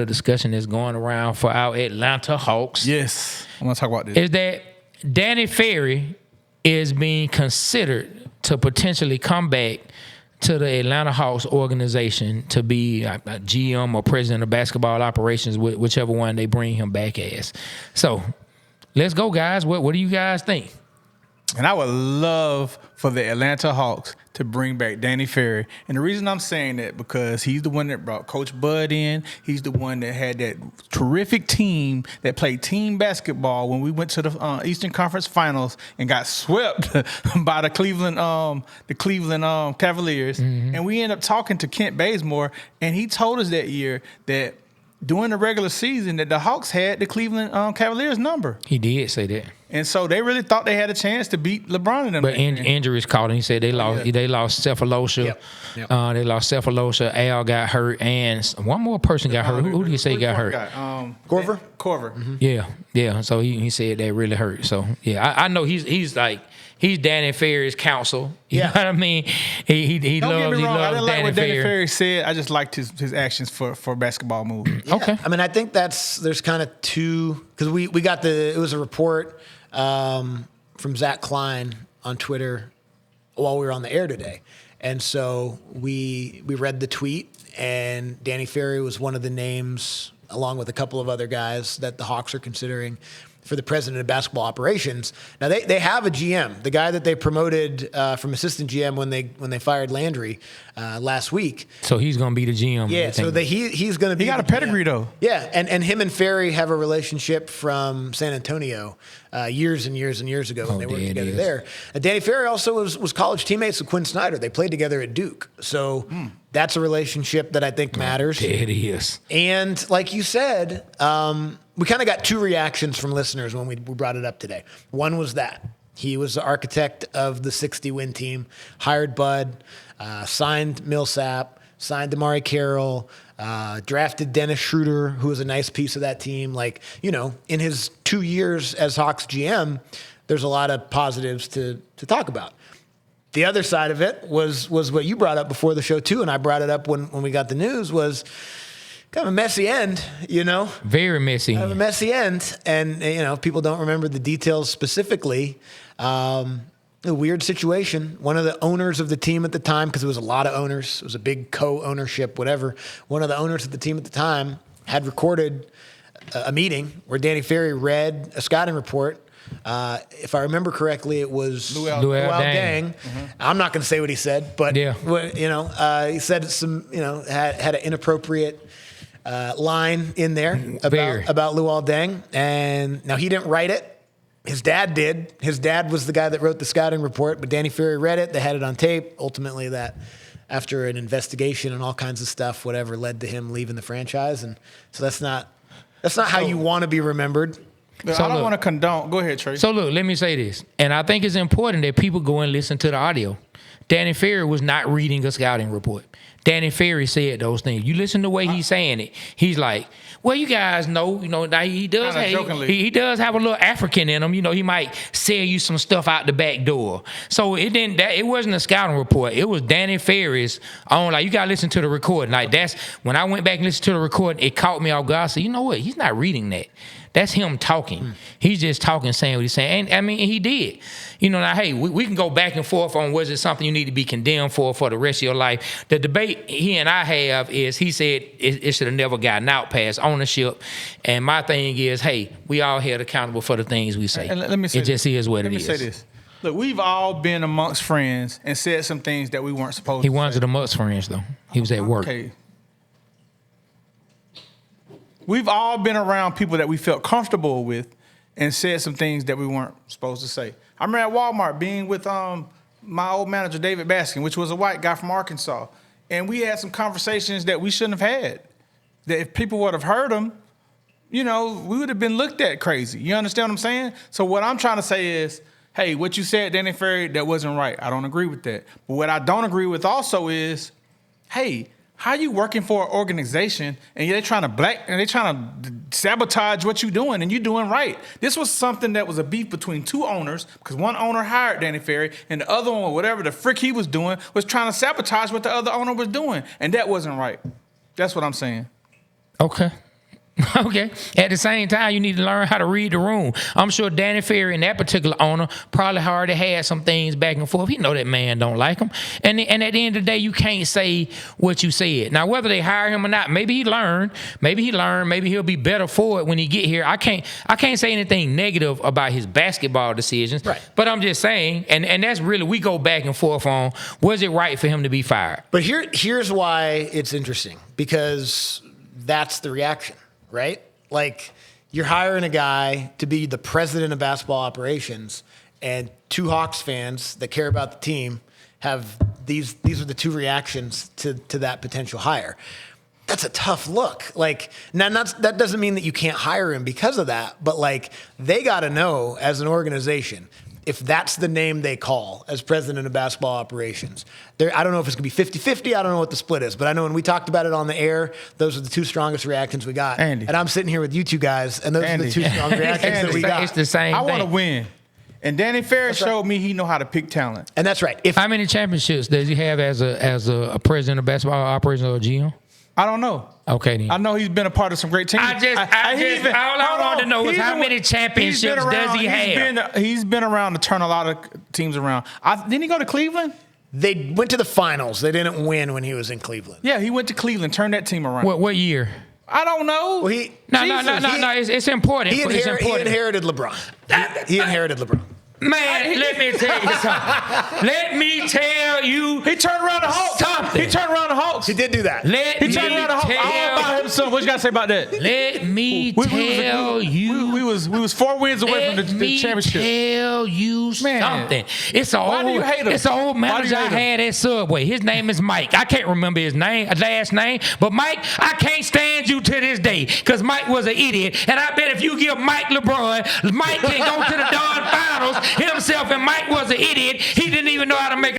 the discussion that's going around for our Atlanta Hawks. Yes, I want to talk about this. Is that Danny Ferry is being considered to potentially come back to the Atlanta Hawks organization to be a GM or president of basketball operations, whichever one they bring him back as. So let's go, guys. What do you guys think? And I would love for the Atlanta Hawks to bring back Danny Ferry. And the reason I'm saying that because he's the one that brought Coach Bud in. He's the one that had that terrific team that played team basketball when we went to the Eastern Conference Finals and got swept by the Cleveland Cavaliers. Mm-hmm. And we ended up talking to Kent Bazemore, and he told us that year that during the regular season that the Hawks had the Cleveland Cavaliers number. He did say that. And so they really thought they had a chance to beat LeBron and them. But injuries caught him. He said they lost. They lost Cephalosha. Yep. They lost Cephalosha. Al got hurt, and one more person got hurt. Who do you say got hurt? Corver. Mm-hmm. Yeah. So he said that really hurt. So yeah, I know he's Danny Ferry's counsel. You know what I mean? He loves I didn't like Danny what Ferry. Danny Ferry said. I just liked his actions for basketball moves. Yeah. Okay. I mean, I think there's kind of two, because we got it was a report from Zach Klein on Twitter while we were on the air today. And so we read the tweet, and Danny Ferry was one of the names, along with a couple of other guys, that the Hawks are considering for the president of basketball operations. Now they have a GM, the guy that they promoted from assistant GM when they fired Landry last week. So he's going to be the GM. Yeah, so he's going to be. He got a pedigree though. Yeah, and him and Ferry have a relationship from San Antonio years and years and years ago when they worked together there. Danny Ferry also was college teammates with Quinn Snyder. They played together at Duke. So that's a relationship that I think matters. There it is. And like you said, we kind of got two reactions from listeners when we brought it up today. One was that he was the architect of the 60-win team, hired Bud, signed Millsap, signed Damari Carroll, drafted Dennis Schroeder, who was a nice piece of that team. Like, in his 2 years as Hawks GM, there's a lot of positives to talk about. The other side of it was what you brought up before the show too, and I brought it up when we got the news, was kind of a messy end, Very messy. Kind of a messy end. And, people don't remember the details specifically. A weird situation. One of the owners of the team at the time, because it was a lot of owners, it was a big co-ownership, whatever. One of the owners of the team at the time had recorded a meeting where Danny Ferry read a scouting report. If I remember correctly, it was Luol Deng. Mm-hmm. I'm not going to say what he said, but he said some, had an inappropriate line in there about Luol Deng, and now he didn't write it. His dad did. His dad was the guy that wrote the scouting report, but Danny Ferry read it. They had it on tape. Ultimately, that after an investigation and all kinds of stuff, whatever, led to him leaving the franchise, and so that's not how you want to be remembered. So I don't want to condone. Go ahead, Trey. So look, let me say this, and I think it's important that people go and listen to the audio. Danny Ferry was not reading a scouting report. Danny Ferry said those things. You listen to the way he's saying it. He's like, well, you guys know, he does have a little African in him. He might sell you some stuff out the back door. So it wasn't a scouting report. It was Danny Ferry's own. Like, you gotta listen to the recording. Like, that's when I went back and listened to the recording, it caught me off guard. I said, you know what? He's not reading that. That's him talking. He's just talking, saying what he's saying. And I mean, he did. Now, hey, we can go back and forth on was it something you need to be condemned for the rest of your life. The debate he and I have is he said it should have never gotten out past ownership. And my thing is, hey, we all held accountable for the things we say. And let me say it just is what it is. Let me say this. Look, we've all been amongst friends and said some things that we weren't supposed to say. He wasn't amongst friends, though. He was at work. Okay. We've all been around people that we felt comfortable with and said some things that we weren't supposed to say. I remember at Walmart being with my old manager, David Baskin, which was a white guy from Arkansas. And we had some conversations that we shouldn't have had. That if people would have heard them, we would have been looked at crazy. You understand what I'm saying? So what I'm trying to say is, hey, what you said, Danny Ferry, that wasn't right. I don't agree with that. But what I don't agree with also is, hey, how you working for an organization and they're trying to sabotage what you're doing and you're doing right? This was something that was a beef between two owners because one owner hired Danny Ferry and the other one, whatever the frick he was doing, was trying to sabotage what the other owner was doing. And that wasn't right. That's what I'm saying. Okay. Okay. At the same time, you need to learn how to read the room. I'm sure Danny Ferry and that particular owner probably already had some things back and forth. He know that man don't like him. And at the end of the day, you can't say what you said. Now, whether they hire him or not, maybe he learned. Maybe he'll be better for it when he get here. I can't say anything negative about his basketball decisions. Right. But I'm just saying, and that's really, we go back and forth on, was it right for him to be fired? But here's why it's interesting, because that's the reaction, right? Like, you're hiring a guy to be the president of basketball operations, and two Hawks fans that care about the team have these are the two reactions to that potential hire. That's a tough look. Like, now that doesn't mean that you can't hire him because of that, but like, they got to know as an organization, if that's the name they call as president of basketball operations. I don't know if it's going to be 50-50. I don't know what the split is. But I know when we talked about it on the air, those are the two strongest reactions we got. Andy. And I'm sitting here with you two guys, and those are the two strong reactions that we got. It's the same I thing. want to win. And Danny Ferry showed me he know how to pick talent. And that's right. How many championships does he have as a president of basketball operations or a GM? I don't know. Okay, then. I know he's been a part of some great teams. All I want to know is how many championships does he have? He's been around to turn a lot of teams around. Didn't he go to Cleveland? They went to the finals. They didn't win when he was in Cleveland. Yeah, he went to Cleveland, turned that team around. What year? I don't know. Well, No. It's important. He inherited LeBron. He inherited LeBron. Man, let me tell you something. Let me tell you. He turned around the Hawks. Something. He turned around the Hawks. He did do that. He turned around the Hawks. All about himself. What you got to say about that? Let me tell you. We was 4 wins away from the championship. Tell you something. It's Why do you hate him? It's an old manager I hate him? had at Subway. His name is Mike. I can't remember his last name, but Mike, I can't stand you to this day because Mike was an idiot. And I bet if you give Mike LeBron, Mike can go to the darn finals himself. And Mike was an idiot. He didn't even know how to make